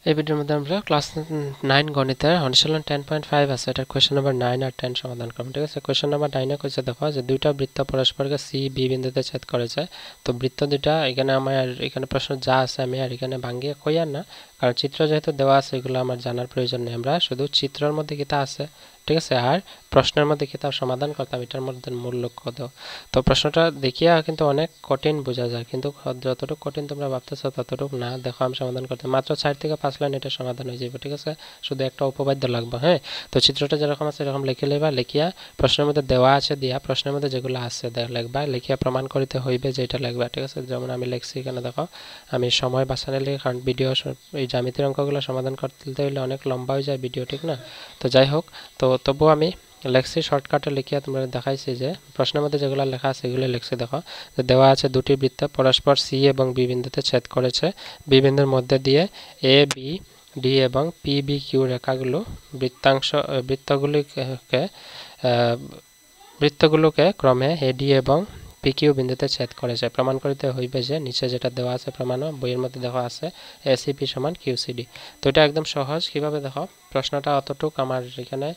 এই ভিডিওর মধ্যে আমরা ক্লাস 9 গণিতের অনুশীলন 10.5 আছে এটার কোশ্চেন নাম্বার 9 আর 10 সমাধান করব। ঠিক আছে, কোশ্চেন নাম্বার 9 এ কইছে দেখো যে দুইটা বৃত্ত পরস্পরকে সি বি বিন্দুতে ছেদ করেছে। তো বৃত্ত দুইটা এখানে আমার এখানে প্রশ্ন যা আছে আমি আর এখানে ভাঙিয়ে কইয়ার না, কারণ চিত্র যেহেতু দেওয়া আছে এগুলো আমার জানার প্রয়োজন নেই। আমরা শুধু চিত্রের মধ্যে কিতা আছে, ঠিক আছে, আর প্রশ্নের মধ্যে কিতা সমাধান করতাম, এটার মধ্যে মূল লক্ষ্য দাও। তো প্রশ্নটা দেখিয়া কিন্তু অনেক কঠিন বোঝা যায়, কিন্তু যতটুকু কঠিন তোমরা ভাবতেছো ততটুকু না। দেখো আমি সমাধান করতে মাত্র 4 থেকে 5 লাইন এটা সমাধান হয়ে যাবে। ঠিক আছে, শুধু একটা উপপাদ্য লাগবে। হ্যাঁ, তো চিত্রটা যেরকম আছে এরকম লিখে লইবা, লিখিয়া প্রশ্নের মধ্যে দেওয়া আছে দিয়া প্রশ্নের মধ্যে যেগুলো আছে লিখবা, লিখিয়া প্রমাণ করিতে হইবে যে এটা লিখবা। ঠিক আছে, যেমন আমি লিখছি এখানে দেখো, আমি সময় বাঁচানো লিখি, কারণ ভিডিও এই জ্যামিতির অঙ্কগুলো সমাধান করতে হইলে অনেক লম্বা হয়ে যায় ভিডিও, ঠিক না? তো যাই হোক, তো তবুও আমি লেখছি শর্টকাটে লিখিয়া তোমরা দেখাইছি যে প্রশ্নের মধ্যে যেগুলো লেখা আছে এগুলো লিখছি। দেখো যে দেওয়া আছে দুটি বৃত্ত পরস্পর সি এবং বি বিন্দুতে ছেদ করেছে। বি বিন্দুর মধ্যে দিয়ে এ বি ডি এবং পি বি কিউ রেখাগুলো বৃত্তগুলোকে ক্রমে এ ডি এবং পি কিউ বিন্দুতে ছেদ করেছে। প্রমাণ করিতে হইবে যে নিচে যেটা দেওয়া আছে প্রমাণও বইয়ের মধ্যে দেখা আছে এসিপি সমান কিউসিডি। তো এটা একদম সহজ। কিভাবে দেখো, প্রশ্নটা অতটুক আমার এখানে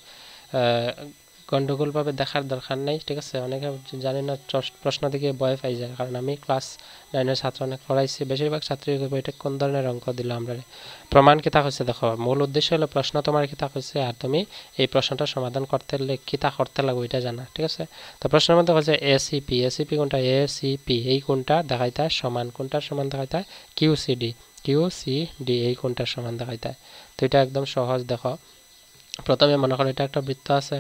গন্ডগোলভাবে দেখার দরকার নেই। ঠিক আছে, অনেকে জানি না প্রশ্ন থেকে ভয় পাই যায়, কারণ আমি ক্লাস 9-এর ছাত্র অনেক পড়াইছি, বেশিরভাগ ছাত্রী এটা কোন ধরনের অঙ্ক দিল আমরা। প্রমাণ কিতা হয়েছে দেখো, মূল উদ্দেশ্য হলো প্রশ্ন তোমার কিতা হয়েছে আর তুমি এই প্রশ্নটা সমাধান করতে হলে কিতা করতে লাগবে এটা জানা। ঠিক আছে, তো প্রশ্নের মধ্যে হচ্ছে এসিপি, এসিপি কোনটা, এসিপি এই কোনটা দেখাইতে সমান, কোনটার সমান দেখাইতে কিউসিডি, কিউসিডি এই কোনটার সমান দেখাইতে। তো এটা একদম সহজ। দেখো প্রথমে মনে করো এটা একটা বৃত্ত আছে,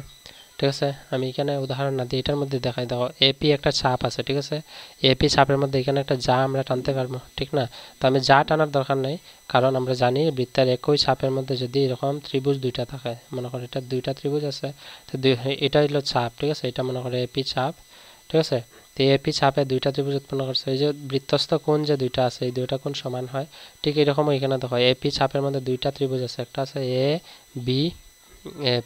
ঠিক আছে, আমি এখানে উদাহরণ না দিই, এটার মধ্যে দেখাই। দেখো এপি একটা চাপ আছে, ঠিক আছে, এপি চাপের মধ্যে এখানে একটা যা আমরা টানতে পারবো, ঠিক না? তো আমি যা টানার দরকার নেই, কারণ আমরা জানি বৃত্তের একই চাপের মধ্যে যদি এরকম ত্রিভুজ দুইটা থাকে, মনে করো এটা দুইটা ত্রিভুজ আছে, তো এটা হলো চাপ, ঠিক আছে, এটা মনে করো এপি চাপ, ঠিক আছে। তো এপি চাপে দুইটা ত্রিভুজ উৎপন্ন করছে, এই যে বৃত্তস্থ কোণ যে দুইটা আছে এই দুইটা কোণ সমান হয়। ঠিক এরকম এখানে দেখো এপি চাপের মধ্যে দুইটা ত্রিভুজ আছে, একটা আছে এ বি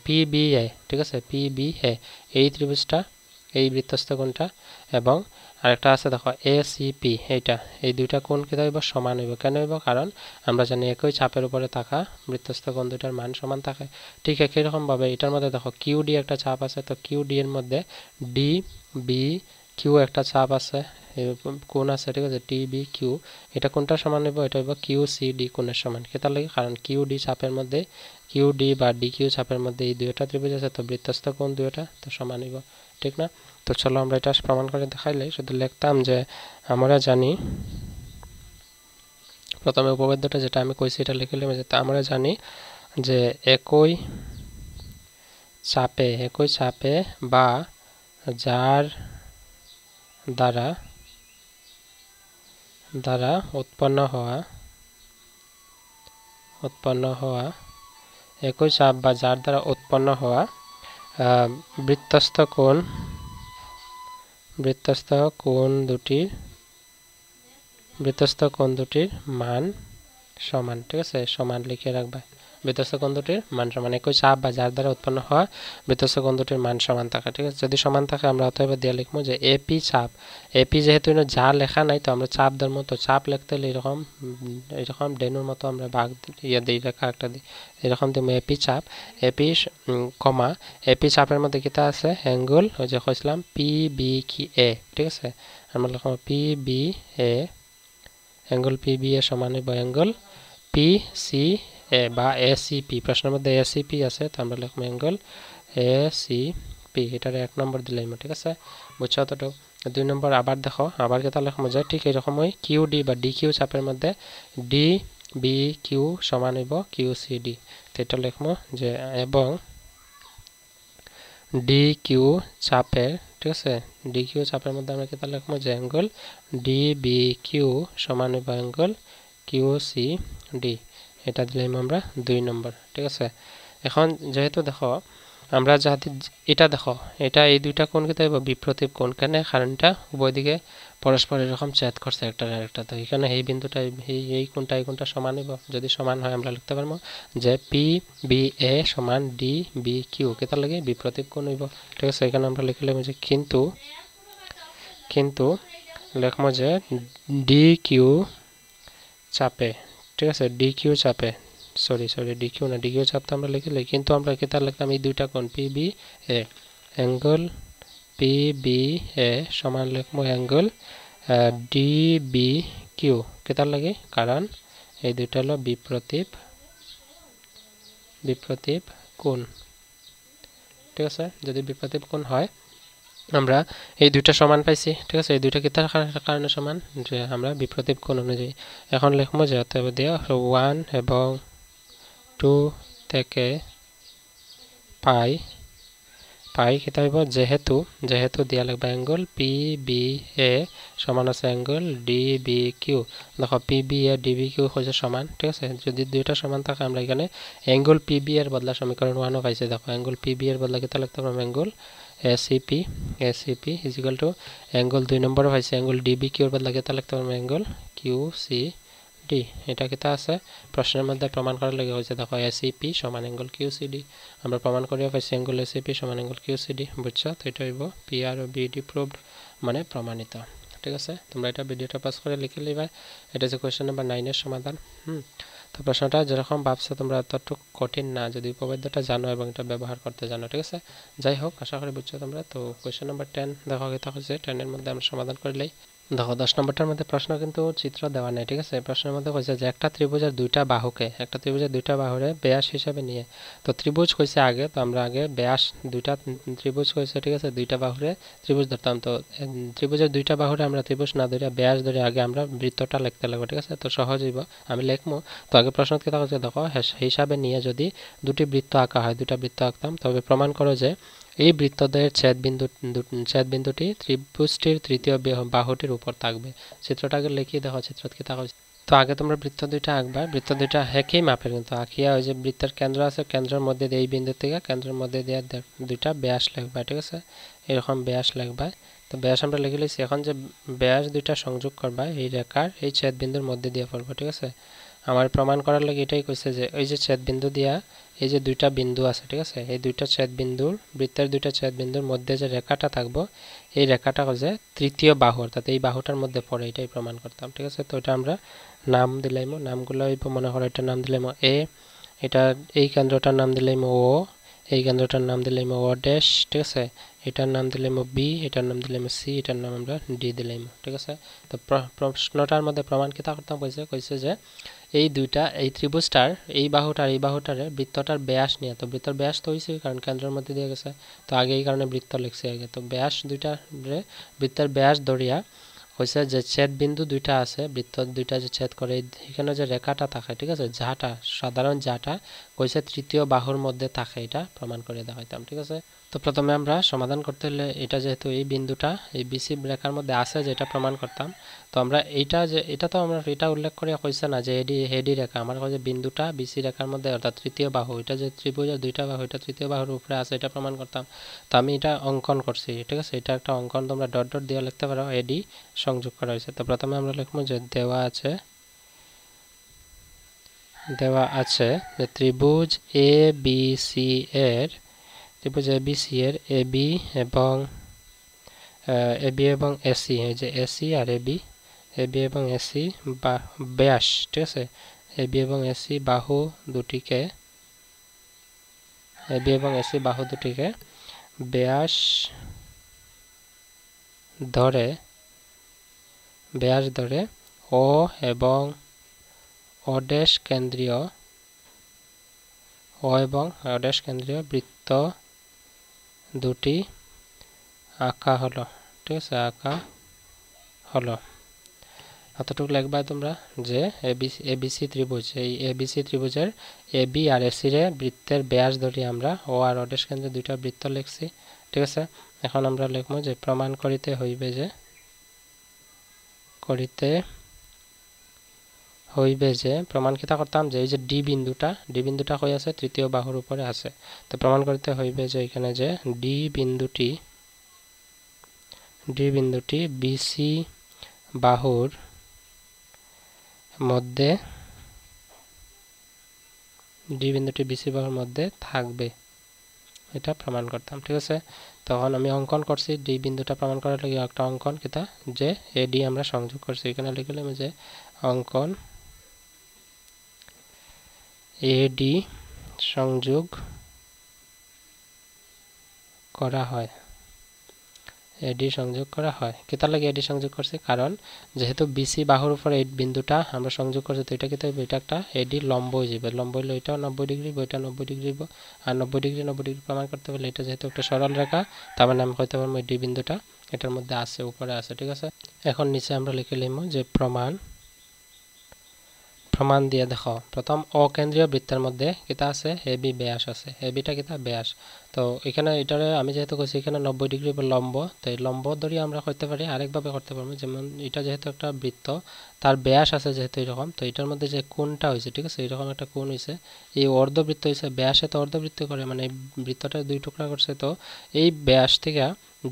পি বি এ, ঠিক আছে, পি বি এ এই ত্রিভুজটা এই বৃত্তস্থ কোণটা, এবং আরেকটা আছে দেখো এ সি পি, এইটা এই দুইটা কোণ কি হইব, সমান হইব। কেন হইব? কারণ আমরা জানি একই চাপের উপরে থাকা বৃত্তস্থ কোণ দুইটার মান সমান থাকে। ঠিক একই রকমভাবে এটার মধ্যে দেখো কিউ ডি একটা চাপ আছে, তো কিউ ডি এর মধ্যে ডি বি কিউ একটা চাপ আছে, কোণ আছে, ঠিক আছে, টি বি কিউ, এটা কোনটা সমান হইব, এটা হইব কিউ সি ডি কোণের সমান। কেতা লাগে? কারণ কিউ ডি চাপের মধ্যে, কিউ ডি বা ডি কিউ চাপের মধ্যে এই দুইটা ত্রিভুজ আছে, তো বৃত্তস্থ কোণ দুইটা তো সমান হইব, ঠিক না? তো চলো আমরা এটা প্রমাণ করে দেখাইলে শুধু লিখতাম যে আমরা জানি, প্রথমে উপপাদ্যটা যেটা আমি কইছি এটা লিখলাম যে আমরা জানি যে একই চাপে বা যার দ্বারা উৎপন্ন হওয়া একই চাপ বা যার দ্বারা উৎপন্ন হওয়া বৃত্তস্থ কোণ দুটির মান সমান। ঠিক আছে, সমান লিখে রাখবা। বৃত্তস্থ কোণ দুটির মান সমান, একই চাপ বা যার দ্বারা উৎপন্ন হওয়া বৃত্তস্থ কোণ দুটির মান সমান থাকে। ঠিক আছে, যদি সমান থাকে আমরা অতএব দিয়ে লিখবো যে এপি চাপ, এপি যেহেতু যা লেখা নাই তো আমরা চাপ ধরবো, তো চাপ লিখতে হলে এরকম ডেনুর মতো আমরা ভাগ দিই, রেখা একটা দিই, এরকম দিব এপি চাপ, এপি কমা এপি চাপের মধ্যে কিতা আছে অ্যাঙ্গেল, ওই যে কইছিলাম পি বি কি এ, ঠিক আছে, আমরা লিখবো P B A, angle P B A সমান হইব অ্যাঙ্গেল পি সি এ বা এ সি পি, প্রশ্নের মধ্যে এ সি পি আছে, তো আমরা লিখবো অ্যাঙ্গেল এ সি পি, এটার 1 নম্বর দিলাম। ঠিক আছে, বুঝছো? তো 2 নম্বর আবার দেখো, আবার কেতা লিখবো যে ঠিক এরকমই কিউ ডি বা ডি কিউ চাপের মধ্যে ডি বি কিউ সমান হইব কিউ সি ডি, তো এটা লিখবো যে এবং ডি কিউ চাপের, ঠিক আছে, ডি কিউ চাপের মধ্যে আমরা কেতা লিখবো যে অ্যাঙ্গেল ডি বি কিউ সমান হইব অ্যাঙ্গেল কিউ সি ডি, এটা দিলাম আমরা 2 নম্বর। ঠিক আছে, এখন যেহেতু দেখো আমরা যাতে এটা দেখো এটা এই দুইটা কোণ কি তাইব বিপ্রতীপ কোণ, কেন? কারণ এটা উভয় দিকে পরস্পর এরকম ছেদ করছে একটা আরেকটা, তো এখানে এই বিন্দুটা এই কোণটা সমান হইব। যদি সমান হয় আমরা লিখতে পারবো যে পি বি এ সমান ডি বি কিউ, কেতা লাগে বিপ্রতীপ কোণ হইব। ঠিক আছে, এখানে আমরা লিখলাম যে কিন্তু লিখবো যে ডি কিউ চাপে, ঠিক আছে, ডি কিউ চাপে সরি ডি কিউ না, ডি কিউ চাপ তো আমরা লিখলে, কিন্তু আমরা কি তার লিখলাম এই দুইটা কোণ P B A, angle P B A সমান লিখবো অ্যাঙ্গেল ডি বি কিউ, কেতার লাগে কারণ এই দুইটা হলো বিপ্রতীপ কোণ। ঠিক আছে, যদি বিপ্রতীপ কোণ হয় আমরা এই দুইটা সমান পাইছি। ঠিক আছে, এই দুইটা কেতার কারণে সমান, যে আমরা বিপ্রতীপ কোণ অনুযায়ী। এখন লিখবো যে অতএব দিয়ে 1 এবং 2 থেকে পাই কেতা হইব, যেহেতু দিয়া লাগবে অ্যাঙ্গেল পি বি এ সমান আছে অ্যাঙ্গেল ডি বি কিউ। দেখো P B A D B Q হয়েছে সমান। ঠিক আছে, যদি দুইটা সমান থাকে আমরা এখানে অ্যাঙ্গেল পি বি এর বদলা সমীকরণ 1ও পাইছি। দেখো অ্যাঙ্গেল পি বি এর বদলা কেতা লিখতে পারবো angle ACP is equal to angle 2 নম্বরে পাইছি অ্যাঙ্গেল ডিবি কিউর বদলা কেতা লিখতে পারবো অ্যাঙ্গেল কিউ সি ডি। এটা কেতা আছে প্রশ্নের মধ্যে প্রমাণ করার লাগে হয়েছে। দেখো এসিপি সমান অ্যাঙ্গেল কিউ সি ডি, আমরা প্রমাণ করিয়া পাইছি অ্যাঙ্গেল এসিপি সমান অ্যাঙ্গেল কিউ সি ডি। বুঝছো, তো এটা হইব পি আর ও বিডি প্রুভড মানে প্রমাণিত। ঠিক আছে, তোমরা এটা ভিডিওটা পাস করে লিখে লিবা। এটা যে কোয়েশ্চেন নাম্বার 9 এর সমাধান। তো প্রশ্নটা যেরকম ভাবছো তোমরা ততটুকু কঠিন না, যদি উপপাদ্যটা জানো এবং এটা ব্যবহার করতে জানো। ঠিক আছে, যাই হোক আশা করি বুঝছো তোমরা। তো কোয়েশ্চেন নাম্বার 10 দেখো এটা হচ্ছে 10 এর মধ্যে আমরা সমাধান করলেই। দেখো 10 নম্বরটার মধ্যে প্রশ্ন কিন্তু চিত্র দেওয়া নেই। ঠিক আছে, প্রশ্নের মধ্যে কইছে যে একটা ত্রিভুজের দুইটা বাহুরে ব্যাস হিসাবে নিয়ে, তো ত্রিভুজ কইছে আগে, তো আমরা আগে ব্যাস দুইটা ত্রিভুজ কইছে। ঠিক আছে, দুইটা বাহুরে ত্রিভুজ ধরতাম, তো ত্রিভুজের দুইটা বাহুরে আমরা ত্রিভুজ না ধরে ব্যাস ধরে আগে আমরা বৃত্তটা লিখতে লাগবে। ঠিক আছে, তো সহজ হইব, আমি লিখবো। তো আগে প্রশ্ন কি থাকছে দেখো, হিসাবে নিয়ে যদি দুটি বৃত্ত আঁকা হয়, দুটা বৃত্ত আঁকতাম, তবে প্রমাণ করো যে এই বৃত্তদ্বয়ের ছেদবিন্দুটি ত্রিভুজটির তৃতীয় বাহুটির উপর থাকবে। চিত্রটাকে লিখিয়ে দেখো চিত্র কি থাকা। তো আগে তোমরা বৃত্ত দুইটা আঁকবা, বৃত্ত দুইটা একই মাপের কিন্তু আঁকিয়া ওই যে বৃত্তের কেন্দ্র আছে, কেন্দ্রের মধ্যে দিয়ে এই বিন্দু থেকে কেন্দ্রের মধ্যে দিয়ে দুইটা ব্যাস লিখবা। ঠিক আছে, এরকম ব্যাস লিখবা। তো ব্যাস আমরা লিখে লিখছি, এখন যে ব্যাস দুইটা সংযোগ করবা এই রেখার এই ছেদবিন্দুর মধ্যে দিয়ে পড়বো। ঠিক আছে, আমার প্রমাণ করার লাগে এটাই কইছে যে ওই যে ছেদবিন্দু দিয়া এই যে দুইটা বিন্দু আছে। ঠিক আছে, এই দুইটা ছেদবিন্দুর বৃত্তের দুইটা ছেদবিন্দুর মধ্যে যে রেখাটা থাকবো এই রেখাটা হচ্ছে তৃতীয় বাহু, অর্থাৎ এই বাহুটার মধ্যে পড়ে, এটাই প্রমাণ করতাম। ঠিক আছে, তো এটা আমরা নাম দিলাইমো, নামগুলো হইব মনে করো এটার নাম দিলাইমো এ, এটা এই কেন্দ্রটার নাম দিলাইমো ও, এই কেন্দ্রটার নাম দিলাইমো ও ড্যাশ। ঠিক আছে, এটার নাম দিলাইমো বি, এটার নাম দিলাইমো সি, এটার নাম আমরা ডি দিলাইমো। ঠিক আছে, তো প্রশ্নটার মধ্যে প্রমাণ কি তা করতাম কইছে যে এই দুইটা এই ত্রিভুজটার এই বাহুটারে বৃত্তটার ব্যাস নিয়ে, তো বৃত্তর ব্যাস তো হয়েছে কারণ কেন্দ্রের মধ্যে দিয়ে গেছে, তো আগে এই কারণে বৃত্ত লিখছে আগে। তো ব্যাস দুইটারে বৃত্তের ব্যাস ধরিয়া হয়েছে যে ছেদ বিন্দু দুইটা আছে, বৃত্ত দুইটা যে ছেদ করে এখানে যে রেখাটা থাকে, ঠিক আছে, যাটা সাধারণ যাটা কইছে তৃতীয় বাহুর মধ্যে থাকে, এটা প্রমাণ করে দেখাইতাম। ঠিক আছে, তো প্রথমে আমরা সমাধান করতে হলে এটা যেহেতু এই বিন্দুটা এই বিসি রেখার মধ্যে আছে যেটা প্রমাণ করতাম, তো আমরা এটা তো আমরা এটা উল্লেখ করে কইছে না যে এডি রেখা, আমার কাছে বিন্দুটা বিসি রেখার মধ্যে অর্থাৎ তৃতীয় বাহু, এটা যে ত্রিভুজের দুইটা বাহু এটা তৃতীয় বাহুর উপরে আছে এটা প্রমাণ করতাম। তো আমি এটা অঙ্কন করছি। ঠিক আছে, এটা একটা অঙ্কন, তোমরা ডট ডট দিয়ে লিখতে পারো, এডি সংযোগ করা হয়েছে। তো প্রথমে আমরা লিখবো যে দেওয়া আছে যে ত্রিভুজ এ বি সি এর এবি এবং এসি, এই যে এসি আর এবি এবং এসি বা ব্যাস। ঠিক আছে, এবি এবং এসি বাহু দুটিকে ব্যাস ধরে ও এবং অড্যাশ কেন্দ্রীয় বৃত্ত দুটি আঁকা হলো। ঠিক আছে, এতটুকু লিখবা তোমরা যে এবিসি ত্রিভুজ, এই এবিসি ত্রিভুজের এবি আর এসি রে বৃত্তের ব্যাস ধরি আমরা ও আর অড্যাশ কেন্দ্রে দুইটা বৃত্ত লিখছি। ঠিক আছে, এখন আমরা লিখবো যে প্রমাণ করিতে হইবে যে প্রমাণ কিতা করতাম যে এই যে ডি বিন্দুটা কই আছে তৃতীয় বাহুর উপরে আছে, তো প্রমাণ করতে হইবে যে এখানে যে ডি বিন্দুটি বিসি বাহুর মধ্যে থাকবে, এটা প্রমাণ করতাম। ঠিক আছে, তখন আমি অঙ্কন করছি ডি বিন্দুটা প্রমাণ করার লাগে একটা অঙ্কন কিতা যে এডি আমরা সংযোগ করছি, এখানে লিখলাম যে অঙ্কন এডি সংযোগ করা হয় এডি সংযোগ করা হয় কেতা লাগে এডি সংযোগ করছে কারণ যেহেতু বিসি বাহুর উপর এই বিন্দুটা আমরা সংযোগ করছি তো এটা কি তাই এটা একটা এডি লম্ব হয়ে যাবে লম্ব হলে এটা 90 ডিগ্রি বইটা 90 ডিগ্রি আর 90 ডিগ্রি প্রমাণ করতে পারলে এটা যেহেতু একটা সরল রেখা তার মানে আমি কইতে পারবো ডি বিন্দুটা এটার মধ্যে আছে উপরে আছে ঠিক আছে এখন নিচে আমরা লিখে লিখব যে প্রমাণ দিয়ে দেখো প্রথম অকেন্দ্রীয় বৃত্তের মধ্যে কিতা আছে এবি ব্যাস আছে এবিটা কিতা ব্যাস তো এখানে এটারে আমি যেহেতু কইছি এখানে 90 ডিগ্রি লম্ব তো এই লম্ব ধরে আমরা করতে পারি আরেকভাবে করতে পারবো যেমন এটা যেহেতু একটা বৃত্ত তার ব্যাস আছে যেহেতু এরকম তো এটার মধ্যে যে কোণটা হইছে ঠিক আছে এরকম একটা কোণ হইছে এই অর্ধবৃত্ত হইছে ব্যাসে তো অর্ধবৃত্ত করে মানে বৃত্তটা দুই টুকরা করছে তো এই ব্যাস থেকে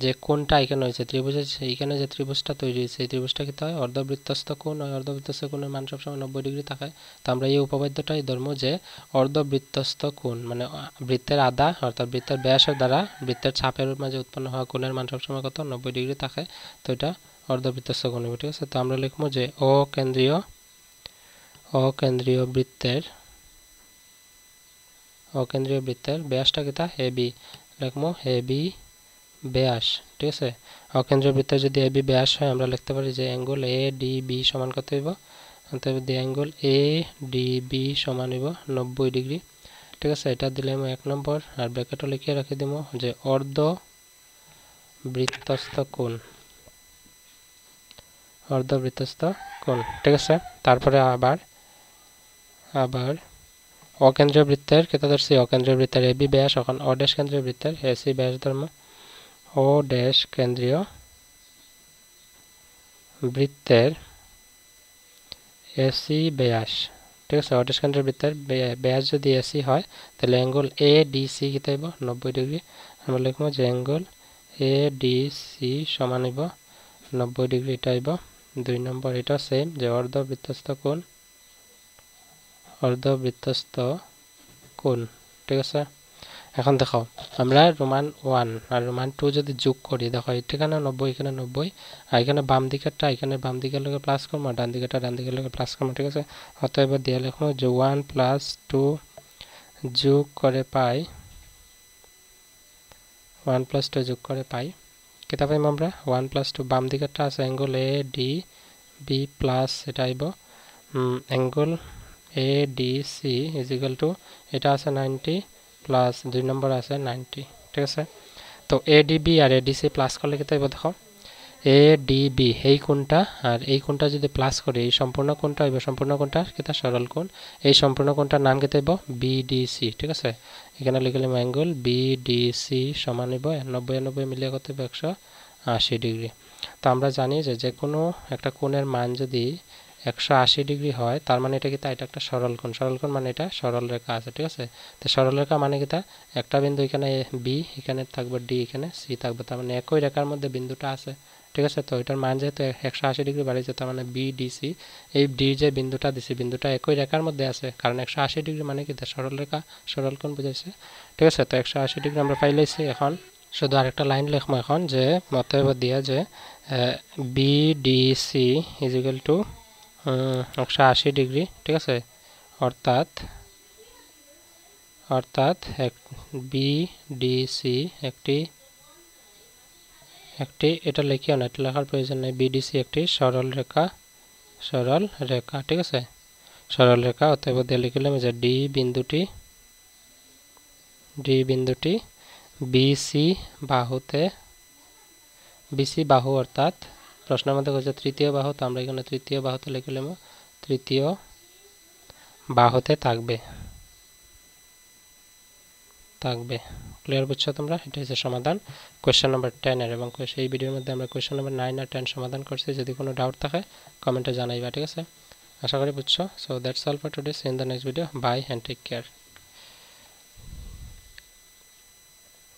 যে কোণটা এখানে হয়েছে ত্রিভুজের এইখানে যে ত্রিভুজটা তৈরি হয়েছে এই ত্রিভুজটা কি হয় অর্ধবৃত্তস্থ কোণ হয় অর্ধবৃত্তস্থ কোণের মান সবসময় 90 ডিগ্রি থাকে তো আমরা এই উপপাদ্যটাই ধরবো যে অর্ধবৃত্তস্থ কোণ মানে বৃত্তের আধা অর্থাৎ বৃত্তের ব্যাসের দ্বারা বৃত্তের চাপের মাঝে উৎপন্ন হওয়া কোণের মান সবসময় কত 90 ডিগ্রি থাকে তো এটা অর্ধবৃত্তস্থ কোণ হবে ঠিক আছে তো আমরা লিখবো যে অকেন্দ্রীয় বৃত্তের ব্যাসটা কিতা এবি লিখবো এবি ব্যাস ঠিক আছে অকেন্দ্রীয় বৃত্তের যদি এবি ব্যাস হয় আমরা লিখতে পারি যে অ্যাঙ্গেল এ ডি বি সমান কত হইব অতএব দি অ্যাঙ্গেল এ ডি বি সমান হইব 90 ডিগ্রি ঠিক আছে এটা দিলাম 1 নম্বর আর ব্র্যাকেটে লিখে রাখি দেব যে অর্ধবৃত্তস্থ কোণ ঠিক আছে তারপরে আবার অকেন্দ্রীয় বৃত্তের কেতা ধরছি অকেন্দ্রীয় বৃত্তের এবি ব্যাস এখন অড্যাশ কেন্দ্রীয় বৃত্তের এসি ব্যাস ধর্ম ও ড্যাশ কেন্দ্রীয় বৃত্তের এসি ব্যাস ঠিক আছে অড্যাশ কেন্দ্রীয় বৃত্তের ব্যাস যদি এসি হয় তাহলে অ্যাঙ্গেল এ ডি সি কি তাইব 90 ডিগ্রি আমরা লিখব যে অ্যাঙ্গেল এ ডি সি সমান হইব 90 ডিগ্রি এটা হইব 2 নম্বর এটা সেম যে অর্ধবৃত্তস্থ কোণ ঠিক আছে এখন দেখো আমরা রোমান 1 আর রোমান 2 যদি যোগ করি দেখো এখানে 90 এখানে 90 আর এখানে বাম দিকেরটা এখানে বাম দিকের লগে প্লাস করব ডান দিকেরটা ডান দিকের লগে প্লাস করব ঠিক আছে অতএব দিয়ে লিখব যে 1 + 2 যোগ করে পাই 1 + 2 যোগ করে পাই কিতা পাইম আমরা 1 + 2 বাম দিকেরটা আছে angle A D B plus এটা আইব অ্যাঙ্গেল এ ডি সি = এটা আছে 90 প্লাস 2 নম্বর আছে 90 ঠিক আছে তো এডিবি আর এডিসি প্লাস করলে কি তাইব দেখো এডিবি এই কোণটা আর এই কোণটা যদি প্লাস করি এই সম্পূর্ণ কোণটা হইব সম্পূর্ণ কোণটা কিতা সরল কোণ এই সম্পূর্ণ কোণটার নাম কি তাইব বিডিসি ঠিক আছে এখানে লিখলাম অ্যাঙ্গেল বিডিসি সমান হইব 90 মিলিয়ে কত হইব 180 ডিগ্রি তো আমরা জানি যে কোনো একটা কোণের মান যদি 180 ডিগ্রি হয় তার মানে এটা কিতা এটা একটা সরল কোণ মানে এটা সরল রেখা আছে ঠিক আছে তো সরল রেখা মানে কিতা একটা বিন্দু এখানে বি এখানে থাকবে ডি এখানে সি থাকবে তার মানে একই রেখার মধ্যে বিন্দুটা আছে ঠিক আছে তো এটার মান যেহেতু 180 ডিগ্রি বাড়িয়েছে তার মানে বি ডি সি এই ডি যে বিন্দুটা দিছি বিন্দুটা একই রেখার মধ্যে আছে কারণ 180 ডিগ্রি মানে কিতা সরল রেখা সরল কোণ বুঝাইছে ঠিক আছে তো 180 ডিগ্রি আমরা পাইলাইছি এখন শুধু আরেকটা লাইন লিখবো এখন যে অতএব দিয়া যে বিডিসি = 180 ডিগ্রি ঠিক আছে অর্থাৎ বিডিসি একটি এটা লিখিও না এটা লেখার প্রয়োজন নেই বিডিসি একটি সরল রেখা ঠিক আছে সরল রেখা অতএব দিয়ে লিখলাম যে ডি বিন্দুটি বিসি বাহু অর্থাৎ প্রশ্নের মধ্যে কইছে তৃতীয় বাহু তো আমরা এখানে তৃতীয় বাহুতে লিখলাম তৃতীয় বাহুতে থাকবে ক্লিয়ার বুঝছো তোমরা এটা হচ্ছে সমাধান কোশ্চেন নাম্বার 10 এর এবং এই ভিডিওর মধ্যে আমরা কোশ্চেন নাম্বার 9 আর 10 সমাধান করছি যদি কোনো ডাউট থাকে কমেন্টে জানাইবা ঠিক আছে আশা করি বুঝছো so that's all for today see in the next video bye and take care